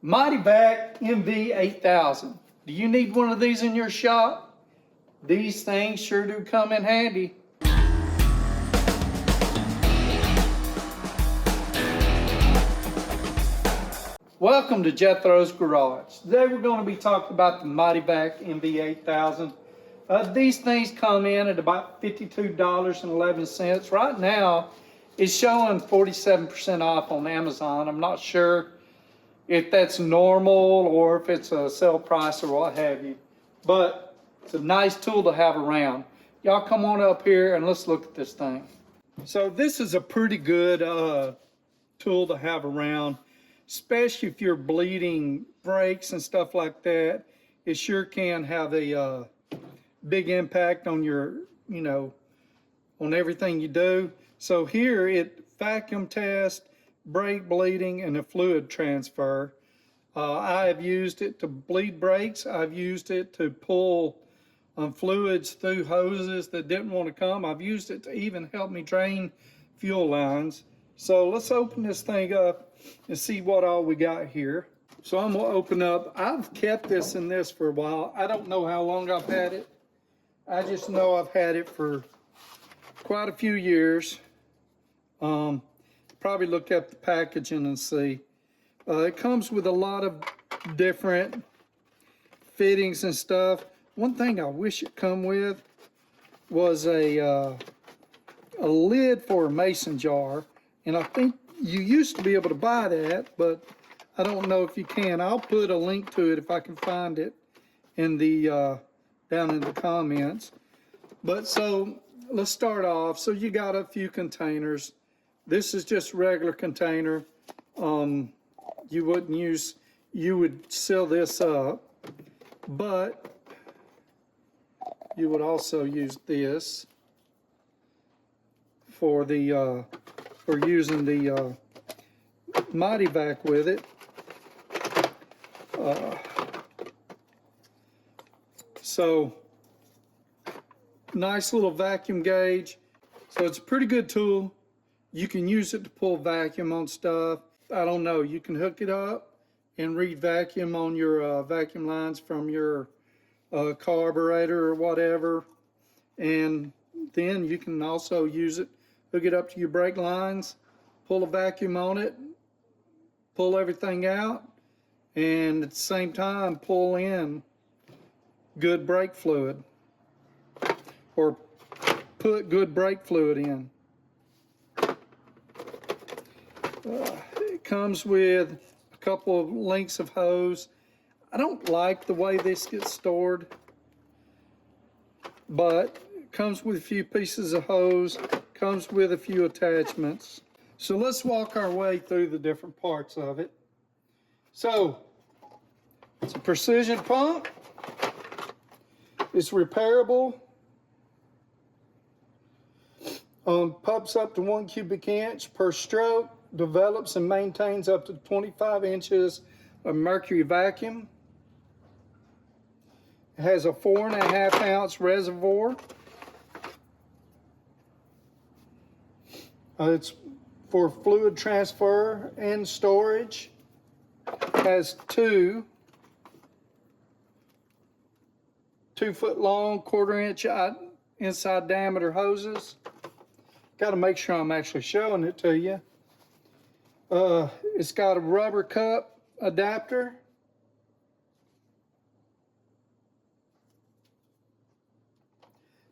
Mityvac MV8000. Do you need one of these in your shop? These things sure do come in handy. Welcome to Jethro's Garage. Today we're going to be talking about the Mityvac MV8000. These things come in at about $52.11. Right now, it's showing 47% off on Amazon. I'm not sure if that's normal or if it's a sale price or what have you. But it's a nice tool to have around. Y'all come on up here and let's look at this thing. So this is a pretty good tool to have around, especially if you're bleeding brakes and stuff like that. It sure can have a big impact on your, on everything you do. So here it vacuum tests brake bleeding and a fluid transfer. I have used it to bleed brakes. I've used it to pull fluids through hoses that didn't want to come. I've used it to even help me drain fuel lines. So let's open this thing up and see what all we got here. So I'm gonna open up. I've kept this in this for a while. I don't know how long I've had it. I just know I've had it for quite a few years. Probably look at the packaging and see. It comes with a lot of different fittings and stuff. One thing I wish it come with was a lid for a mason jar, and I think you used to be able to buy that, but I don't know if you can. I'll put a link to it if I can find it in the down in the comments. But so let's start off. So you got a few containers. This is just a regular container. You would seal this up, but you would also use this for the for using the Mityvac with it. So nice little vacuum gauge. So it's a pretty good tool. You can use it to pull vacuum on stuff. I don't know, you can hook it up and read vacuum on your vacuum lines from your carburetor or whatever. And then you can also use it, hook it up to your brake lines, pull a vacuum on it, pull everything out, and at the same time pull in good brake fluid or put good brake fluid in. It comes with a couple of lengths of hose. I don't like the way this gets stored, but it comes with a few pieces of hose, comes with a few attachments. So let's walk our way through the different parts of it. So it's a precision pump. It's repairable. Pumps up to 1 cubic inch per stroke. Develops and maintains up to 25 inches of mercury vacuum. It has a 4.5 ounce reservoir. It's for fluid transfer and storage. It has two 2-foot long, 1/4 inch inside diameter hoses. Got to make sure I'm actually showing it to you. It's got a rubber cup adapter.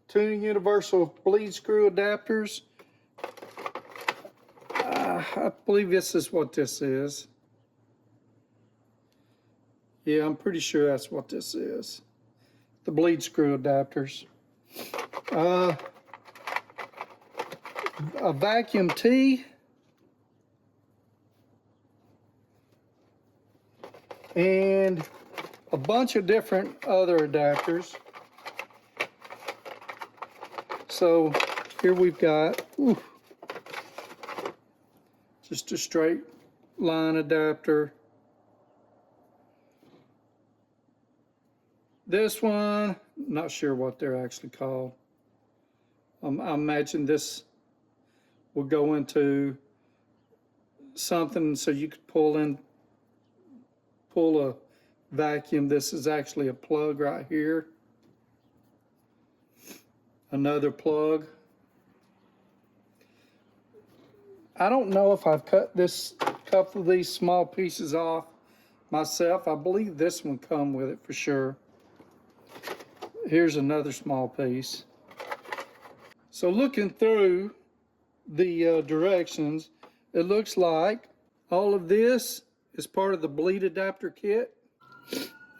Two universal bleed screw adapters. I believe this is what this is. Yeah, I'm pretty sure that's what this is. The bleed screw adapters. A vacuum tee. And a bunch of different other adapters. So here we've got just a straight line adapter. This one, not sure what they're actually called. I imagine this will go into something so you could pull pull a vacuum. This is actually a plug right here. Another plug. I don't know if I've cut this couple of these small pieces off myself. I believe this one come with it for sure. Here's another small piece. So looking through the directions, it looks like all of this is part of the bleed adapter kit.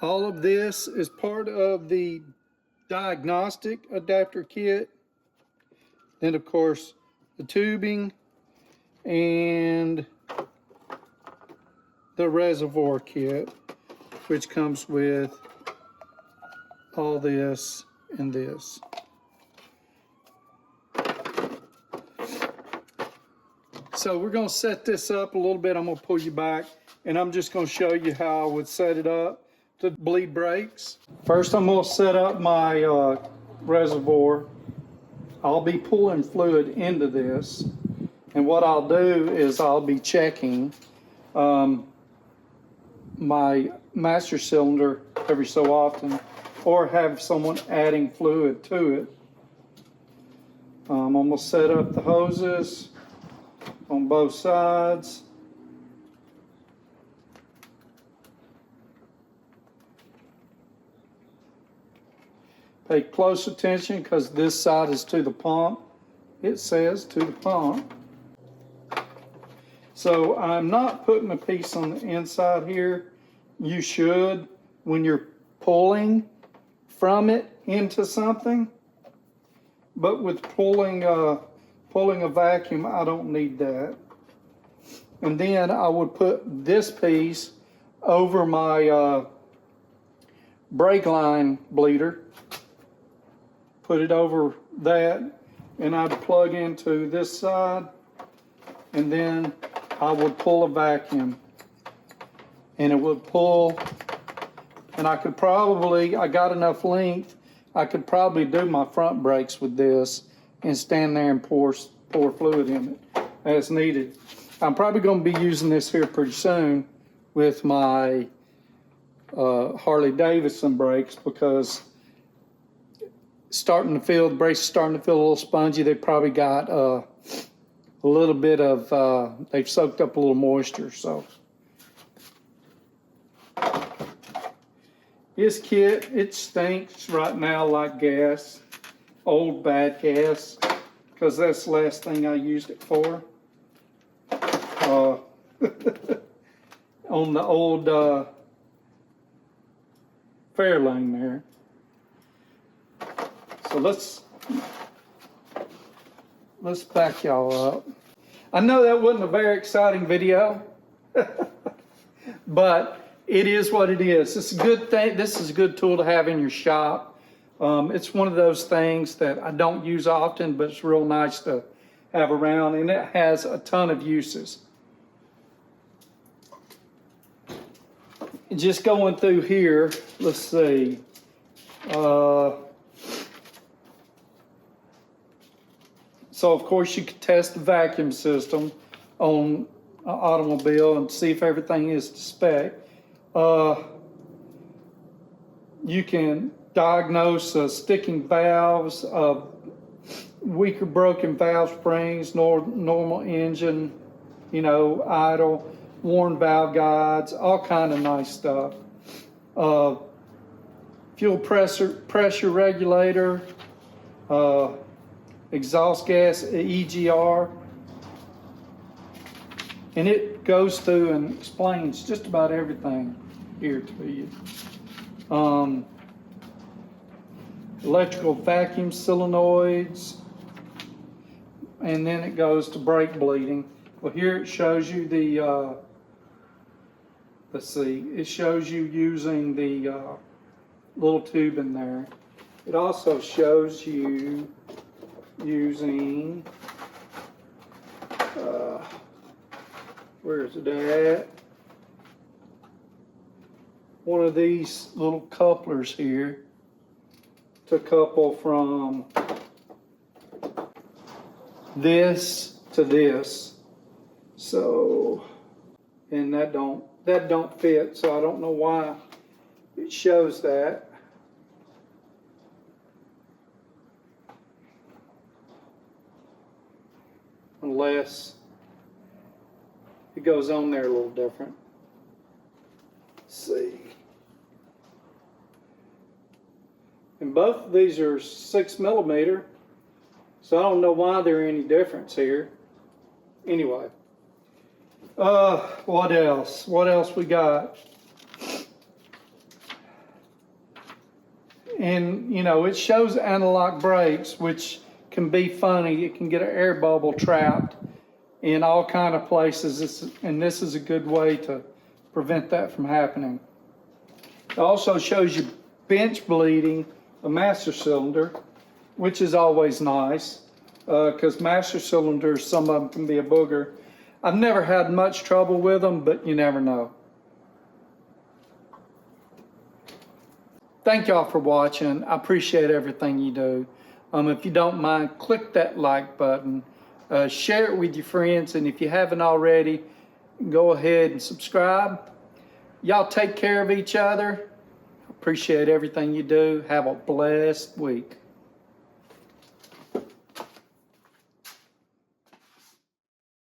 All of this is part of the diagnostic adapter kit. Then of course the tubing and the reservoir kit, which comes with all this and this. So we're going to set this up a little bit. I'm going to pull you back and I'm just going to show you how I would set it up to bleed brakes. First I'm going to set up my reservoir. I'll be pulling fluid into this, and what I'll do is I'll be checking my master cylinder every so often, or have someone adding fluid to it. I'm going to set up the hoses on both sides. Pay close attention because this side is to the pump. It says to the pump. So I'm not putting a piece on the inside here. You should when you're pulling from it into something. But with pulling a vacuum, I don't need that. And then I would put this piece over my brake line bleeder. Put it over that, and I'd plug into this side, and then I would pull a vacuum, and it would pull, and I could probably, I got enough length, I could probably do my front brakes with this and stand there and pour fluid in it as needed. I'm probably going to be using this here pretty soon with my Harley Davidson brakes, because the brakes starting to feel a little spongy. They probably got a little bit of, they've soaked up a little moisture. So this kit, it stinks right now like gas, old bad gas, because that's the last thing I used it for. On the old Fairlane there. So let's back y'all up. I know that wasn't a very exciting video, but it is what it is. It's a good thing. This is a good tool to have in your shop. It's one of those things that I don't use often, but it's real nice to have around, and it has a ton of uses. Just going through here, let's see. So of course you could test the vacuum system on an automobile and see if everything is to spec. You can diagnose sticking valves, weaker broken valve springs, normal engine, idle, worn valve guides, all kind of nice stuff. Fuel pressure regulator, exhaust gas EGR, and it goes through and explains just about everything here to you. Electrical vacuum solenoids, and then it goes to brake bleeding. Well, here it shows you the let's see, it shows you using the little tube in there. It also shows you using, where is it at? One of these little couplers here to couple from this to this. So, and that don't that don't fit, so I don't know why it shows that. Unless it goes on there a little different. Let's see. And both of these are 6mm, so I don't know why there's any difference here. Anyway, what else? What else we got? And you know, it shows anti-lock brakes, which can be funny. It can get an air bubble trapped in all kind of places, and this is a good way to prevent that from happening. It also shows you bench bleeding a master cylinder, which is always nice, because master cylinders, some of them can be a booger. I've never had much trouble with them, but you never know. Thank y'all for watching. I appreciate everything you do. If you don't mind, click that like button, share it with your friends, and if you haven't already, go ahead and subscribe. Y'all take care of each other. Appreciate everything you do. Have a blessed week.